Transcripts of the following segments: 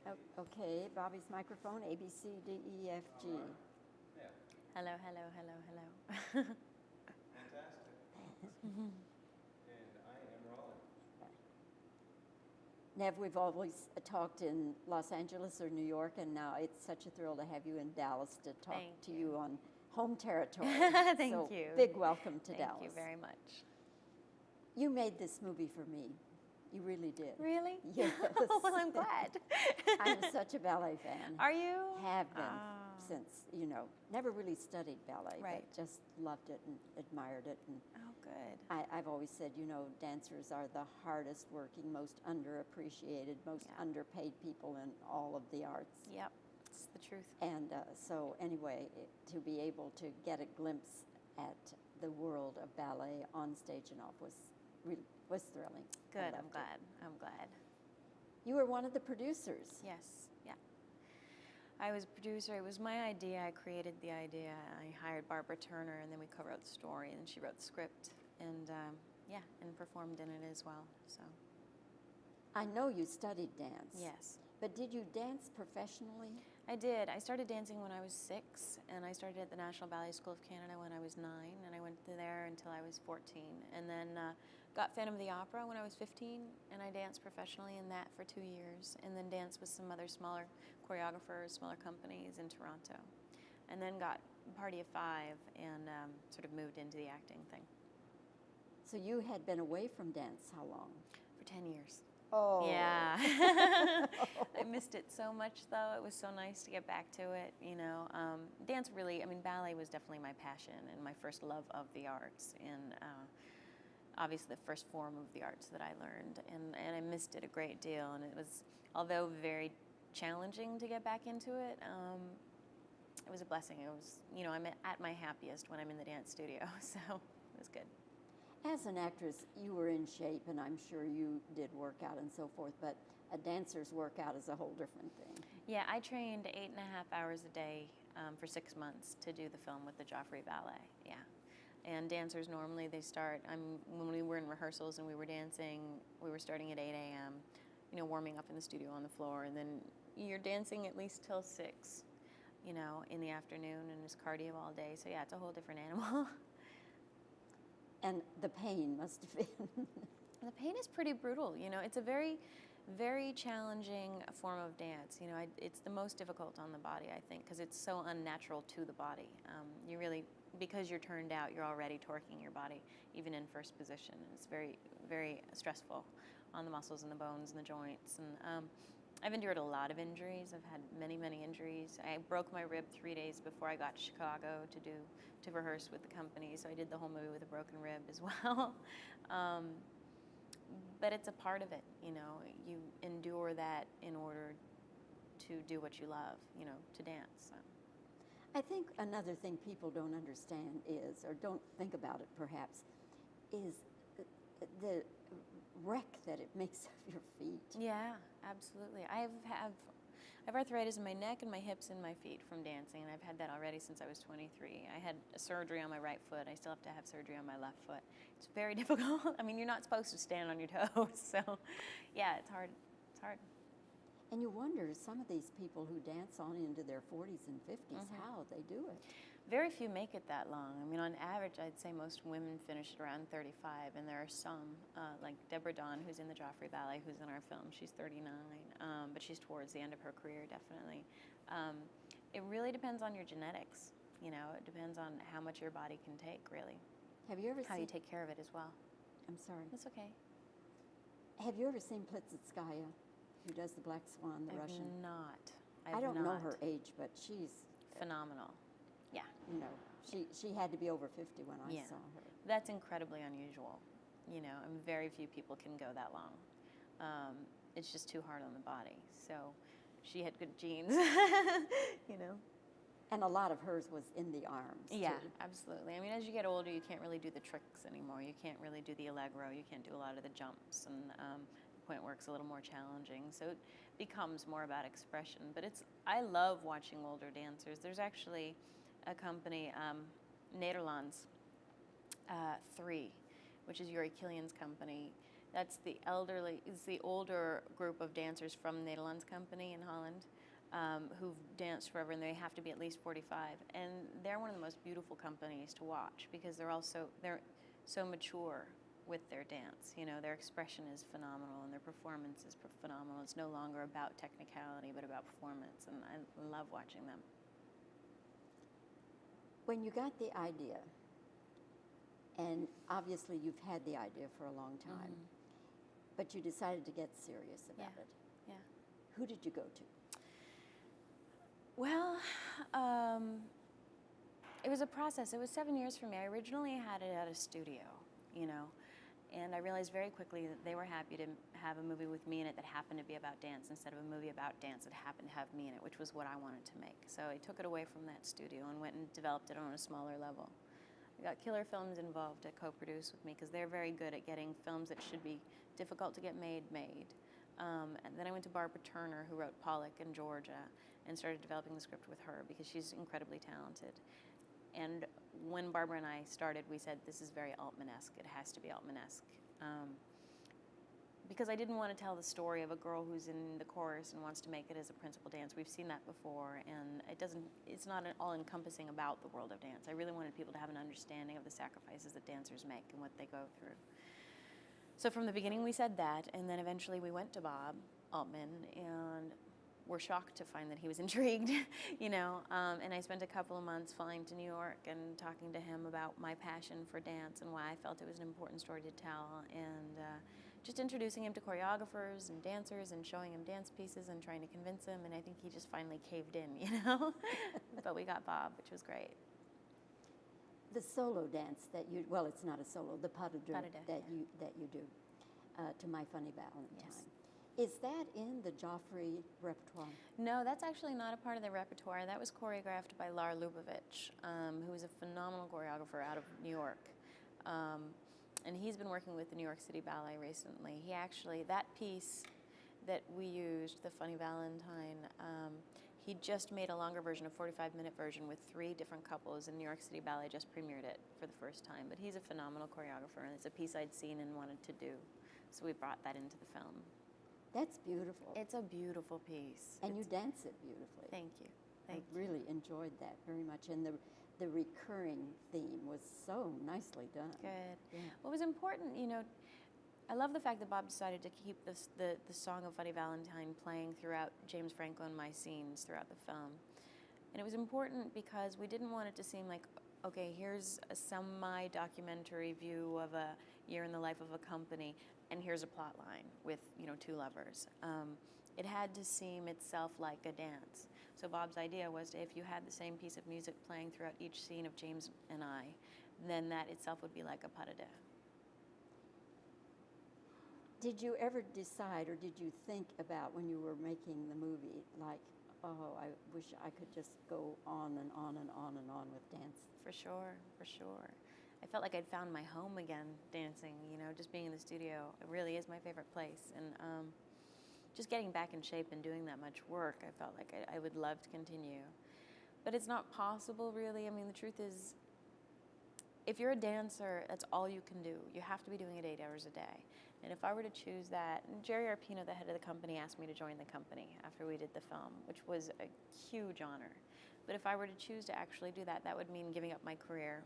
Okay, Bobbie's microphone, A, B, C, D, E, F, G. Yeah, Hello, hello, hello, hello. fantastic. And I am rolling. Nev, we've always talked in Los Angeles or New York, and now it's such a thrill to have you in Dallas to talk Thank to you. you on home territory. Thank So, you. big welcome to Thank Dallas. you very much. You made this movie for me. You really did. Really? Yes. Well, I'm glad. I'm such a ballet fan. Are you? Have been Oh. since, never really studied ballet, Right. but just loved it and admired it. And Oh, good. I've always said, dancers are the hardest working, most underappreciated, most Yeah. underpaid people in all of the arts. Yep, it's the truth. And so anyway, to be able to get a glimpse at the world of ballet on stage and off was thrilling. I Good, I'm loved it. glad. I'm glad. You were one of the producers. Yes, yeah. I was a producer. It was my idea. I created the idea. I hired Barbara Turner, and then we co-wrote the story, and she wrote the script, and and performed in it as well. So I know you studied dance. yes. But did you dance professionally? I did. I started dancing when I was 6, and I started at the National Ballet School of Canada when I was 9, and I went there until I was 14. And then got Phantom of the Opera when I was 15, and I danced professionally in that for 2 years, and then danced with some other smaller choreographers, smaller companies in Toronto. And then got Party of 5 and sort of moved into the acting thing. So you had been away from dance how long? For 10 years. Oh. Yeah. I missed it so much, though. It was so nice to get back to it, Dance really, ballet was definitely my passion and my first love of the arts, and obviously the first form of the arts that I learned, and I missed it a great deal, and it was, although very challenging to get back into it, it was a blessing. It was, I'm at my happiest when I'm in the dance studio, so it was good. As an actress, you were in shape, and I'm sure you did work out and so forth, but a dancer's workout is a whole different thing. Yeah, I trained 8.5 hours a day for 6 months to do the film with the Joffrey Ballet, yeah. And dancers normally, they start, when we were in rehearsals and we were dancing, we were starting at 8 a.m., warming up in the studio on the floor, and then you're dancing at least till 6, in the afternoon, and it's cardio all day. So yeah, it's a whole different animal. And the pain must have been. The pain is pretty brutal, It's a very, very challenging form of dance. It's the most difficult on the body, I think, because it's so unnatural to the body. You really, because you're turned out, you're already torquing your body, even in first position. And it's very, very stressful on the muscles and the bones and the joints. And I've endured a lot of injuries. I've had many, many injuries. I broke my rib 3 days before I got to Chicago to rehearse with the company, so I did the whole movie with a broken rib as well. But it's a part of it, You endure that in order to do what you love, to dance. So. I think another thing people don't understand is, or don't think about it perhaps, is the wreck that it makes of your feet. Yeah, absolutely. I have arthritis in my neck and my hips and my feet from dancing, and I've had that already since I was 23. I had a surgery on my right foot. I still have to have surgery on my left foot. It's very difficult. You're not supposed to stand on your toes, so yeah, it's hard. It's hard. And you wonder, some of these people who dance on into their 40s and 50s, how they do it. Very few make it that long. On average, I'd say most women finish at around 35, and there are some, like Deborah Dawn, who's in the Joffrey Ballet, who's in our film. She's 39, but she's towards the end of her career, definitely. It really depends on your genetics. It depends on how much your body can take, really. Have you ever How you take care of it as well. I'm sorry. That's okay. Have you ever seen Plitzitskaya, who does the Black Swan, the Russian? I don't know her age, but she's phenomenal. Yeah. She had to be over 50 when I saw her. That's incredibly unusual. And very few people can go that long. It's just too hard on the body. So she had good genes, And a lot of hers was in the arms, Yeah, too. absolutely. As you get older, you can't really do the tricks anymore. You can't really do the allegro. You can't do a lot of the jumps, and the point work's a little more challenging. So it becomes more about expression. But I love watching older dancers. There's actually a company, Nederlands 3, which is Yuri Killian's company. That's the elderly, it's the older group of dancers from Nederlands Company in Holland, who've danced forever, and they have to be at least 45. And they're one of the most beautiful companies to watch because they're so mature with their dance. You know, their expression is phenomenal and their performance is phenomenal. It's no longer about technicality, but about performance, and I love watching them. When you got the idea, and obviously you've had the idea for a long time, but you decided to get serious about it. Yeah. Who did you go to? Well, it was a process. It was 7 years for me. I originally had it at a studio, you know, and I realized very quickly that they were happy to have a movie with me in it that happened to be about dance instead of a movie about dance that happened to have me in it, which was what I wanted to make. So I took it away from that studio and went and developed it on a smaller level. I got Killer Films involved to co-produce with me because they're very good at getting films that should be difficult to get made. And then I went to Barbara Turner, who wrote Pollock in Georgia, and started developing the script with her because she's incredibly talented. And when Barbara and I started, we said, this is very Altman-esque. It has to be Altman-esque. Because I didn't want to tell the story of a girl who's in the chorus and wants to make it as a principal dance. We've seen that before, and it's not all-encompassing about the world of dance. I really wanted people to have an understanding of the sacrifices that dancers make and what they go through. So from the beginning we said that, and then eventually we went to Bob Altman, and were shocked to find that he was intrigued, you know, and I spent a couple of months flying to New York and talking to him about my passion for dance and why I felt it was an important story to tell, and just introducing him to choreographers and dancers and showing him dance pieces and trying to convince him, and I think he just finally caved in, you know. But we got Bob, which was great. The solo dance that you, well, it's not a solo, the pas de deux Pas de deux, that you do to My Funny Valentine. Yes. Is that in the Joffrey repertoire? No, that's actually not a part of the repertoire. That was choreographed by Lar Lubovitch, who is a phenomenal choreographer out of New York. And he's been working with the New York City Ballet recently. He actually, that piece that we used, the Funny Valentine, he just made a longer version, a 45-minute version with 3 different couples, and New York City Ballet just premiered it for the first time. But he's a phenomenal choreographer, and it's a piece I'd seen and wanted to do. So we brought that into the film. That's beautiful. It's a beautiful piece. And you dance it beautifully. Thank you. I really enjoyed that very much. And the recurring theme was so nicely done. Good. Yeah. What was important, you know, I love the fact that Bob decided to keep the song of Funny Valentine playing throughout James Franco and my scenes throughout the film. And it was important because we didn't want it to seem like, okay, here's a semi-documentary view of a year in the life of a company, and here's a plot line with, you know, 2 lovers. It had to seem itself like a dance. So Bob's idea was if you had the same piece of music playing throughout each scene of James and I, then that itself would be like a pas de deux. Did you ever decide, or did you think about when you were making the movie, like, oh, I wish I could just go on and on and on and on with dance? For sure, for sure. I felt like I'd found my home again dancing, you know, just being in the studio. It really is my favorite place. And just getting back in shape and doing that much work, I felt like I would love to continue. But it's not possible, really. I mean, the truth is, if you're a dancer, that's all you can do. You have to be doing it 8 hours a day. And if I were to choose that, and Jerry Arpino, the head of the company, asked me to join the company after we did the film, which was a huge honor. But if I were to choose to actually do that, that would mean giving up my career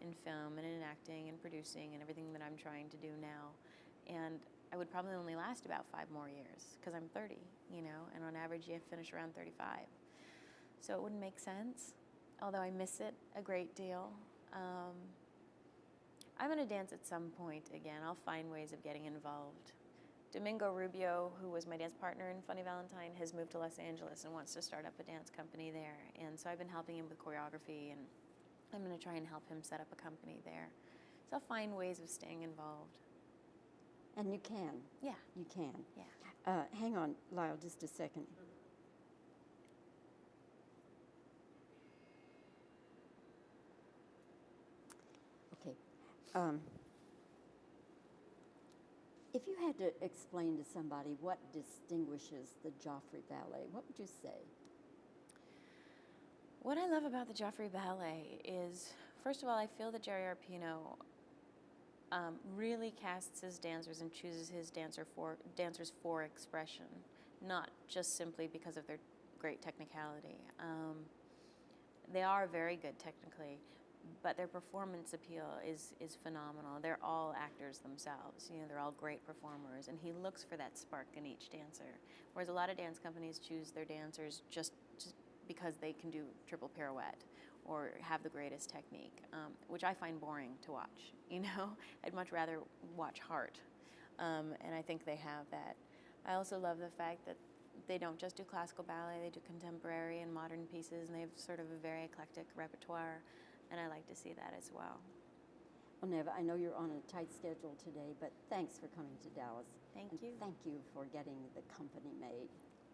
in film and in acting and producing and everything that I'm trying to do now. And I would probably only last about 5 more years because I'm 30, you know, and on average you finish around 35. So it wouldn't make sense, although I miss it a great deal. I'm going to dance at some point again. I'll find ways of getting involved. Domingo Rubio, who was my dance partner in Funny Valentine, has moved to Los Angeles and wants to start up a dance company there. And so I've been helping him with choreography, and I'm going to try and help him set up a company there. So I'll find ways of staying involved. And you can. Yeah. You can. Yeah. Hang on, Lyle, just a second. Okay. If you had to explain to somebody what distinguishes the Joffrey Ballet, what would you say? What I love about the Joffrey Ballet is, first of all, I feel that Jerry Arpino really casts his dancers and chooses his dancers for expression, not just simply because of their great technicality. They are very good technically, but their performance appeal is phenomenal. They're all actors themselves. You know, they're all great performers, and he looks for that spark in each dancer. Whereas a lot of dance companies choose their dancers just because they can do triple pirouette or have the greatest technique, which I find boring to watch. You know, I'd much rather watch heart, and I think they have that. I also love the fact that they don't just do classical ballet; they do contemporary and modern pieces, and they have sort of a very eclectic repertoire. And I like to see that as well. Well, Neve, I know you're on a tight schedule today, but thanks for coming to Dallas. Thank And you. Thank you for getting the company made.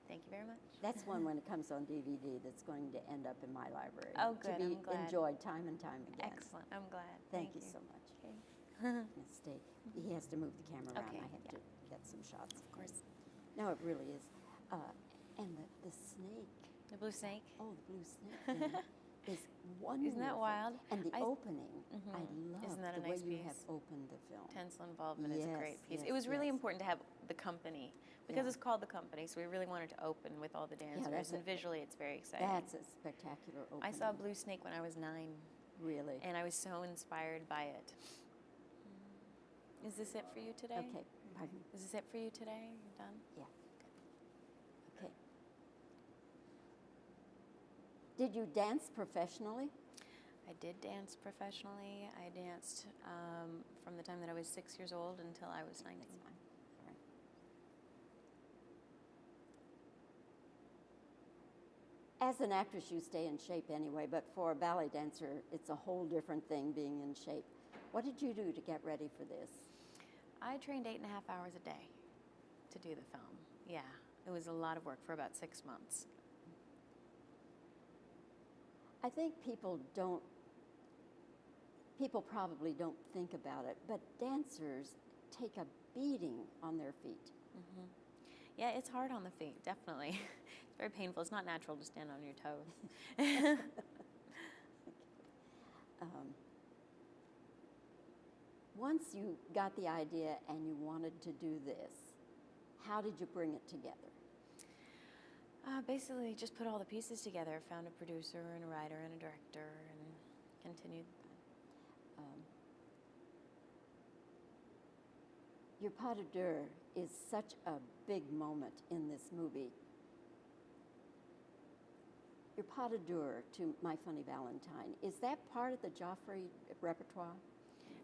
Thank you very much. That's one when it comes on DVD that's going to end up in my library. Oh, good. To be I'm glad. enjoyed time and time again. Excellent. I'm glad. Thank you so much. Okay. Now stay. He has to move the camera around. Okay, I have yeah. to get some shots. Of course. No, it really is. And the snake. The blue snake. Oh, the blue snake thing is wonderful. Isn't that wild? And the opening, Mhm. I love Isn't that a the nice way you have piece? opened the film. Tinsel involvement is a great Yes, piece. yes, It was really yes. important to have the company because Yeah. it's called the company, so we really wanted to open with all the dancers, that's and a- visually it's very exciting. That's a spectacular opening. I saw Blue Snake when I was 9, Really. and I was so inspired by it. Is this it for you today? Okay, pardon. Is this it for you today? You're done? Yeah. Okay. Did you dance professionally? I did dance professionally. I danced from the time that I was 6 years old until I was 19. That's fine. All right. As an actress, you stay in shape anyway, but for a ballet dancer, it's a whole different thing being in shape. What did you do to get ready for this? I trained 8.5 hours a day to do the film. Yeah, it was a lot of work for about 6 months. I think people probably don't think about it, but dancers take a beating on their feet. Yeah, it's hard on the feet, definitely. It's very painful. It's not natural to stand on your toes. Once you got the idea and you wanted to do this, how did you bring it together? Basically, just put all the pieces together. Found a producer and a writer and a director, and continued. Your pas de deux is such a big moment in this movie. Your pas de deux to My Funny Valentine, is that part of the Joffrey repertoire?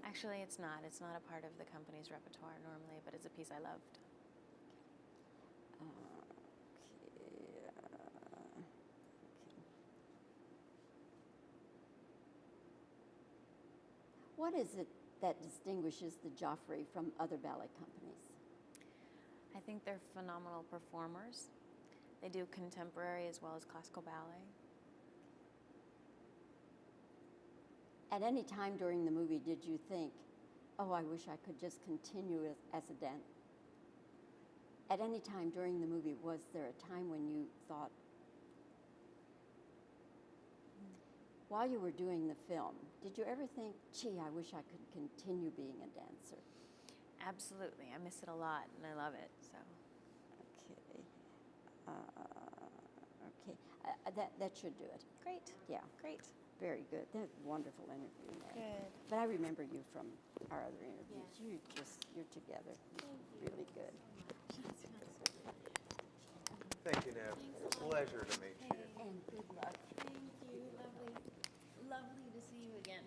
Actually, it's not. It's not a part of the company's repertoire normally, but it's a piece I loved. What is it that distinguishes the Joffrey from other ballet companies? I think they're phenomenal performers. They do contemporary as well as classical ballet. At any time during the movie, did you think, oh, I wish I could just continue as a dancer? At any time during the movie, was there a time when you thought, while you were doing the film, did you ever think, gee, I wish I could continue being a dancer? Absolutely. I miss it a lot, and I love it. So. Okay. That should do it. Great. Yeah. Great. Very good. That's a wonderful interview, Neve. Good. But I remember you from our other interviews. Yeah. You're together. Really good. Thank you, Neve. Pleasure to meet you. And good luck. Thank you. Lovely. Lovely to see you again.